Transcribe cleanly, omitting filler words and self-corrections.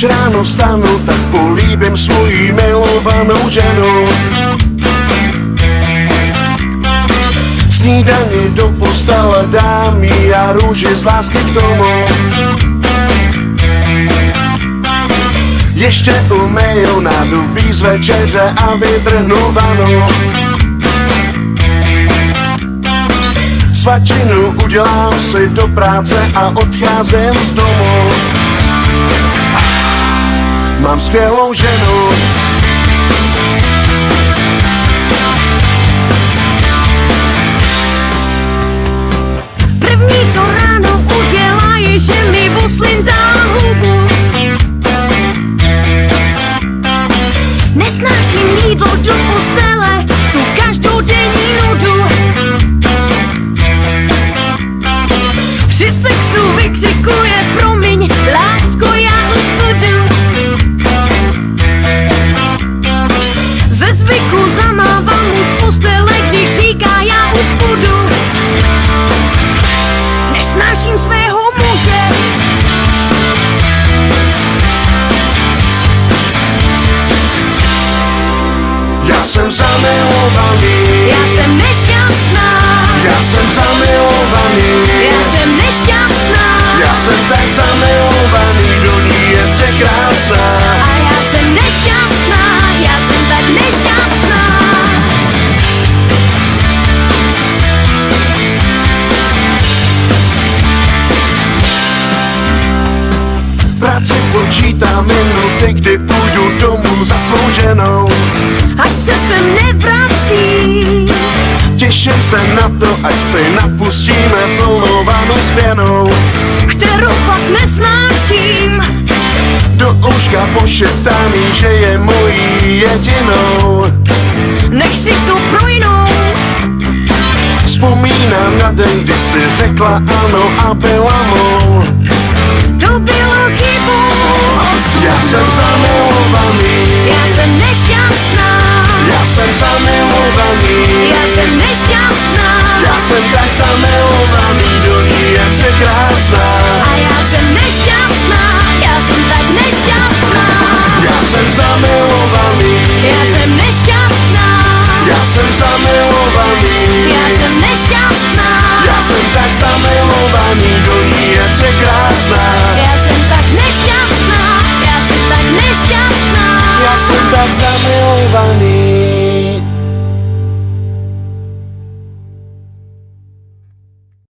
ráno vstanu, tak políbím svoji milovanou ženu. Snídaně do postele dám jí a růži z lásky k tomu. Ještě umeju nádobí z večeře a vytrhnu vanu. Svačinu udělám si do práce a odcházím z domu. Mám skvělou ženu. První, co ráno udělá, je, že mi buslintá hubu. Nesnáším jídlo do postele, tu každodenní nudu. Při sexu vykřikuje promiň, lásko, já už budu. Ze zvyku zamávám mu z postele, když říká, já už budu. Nesnáším svého muže. Já jsem zamilovaný. Já jsem nešťastná. Já jsem zamilovaný. Já jsem nešťastná. Já jsem tak zamilovaný, do ní je překrásná. A já jsem nešťastná. Já jsem tak nešťastná. V práci počítám minuty, kdy půjdu domů za svou ženou. Ať se sem nevrací. Těším se na to, až si napustíme plnou vanu s pěnou. Kterou fakt nesnáším. Do ouška pošeptaný, že je mojí jedinou. Nech si to projnou. Vzpomínám na den, kdy si řekla ano a byla mou. To bylo chybou osudu. Já jsem zamilovaný. Já jsem nešťastná. Já jsem zamilovaný. Já jsem nešťastná. Já jsem tak zamilovaný, do ní je překrásná. A já jsem nešťastná. Já jsem tak nešťastná. Já jsem zamilovaný. Já jsem nešťastná. Já jsem zamilovaný. Já jsem nešťastná. Já jsem tak zamilovaný, do ní je překrásná. Já jsem tak nešťastná. Já jsem tak nešťastná. Já jsem tak zamilovaný.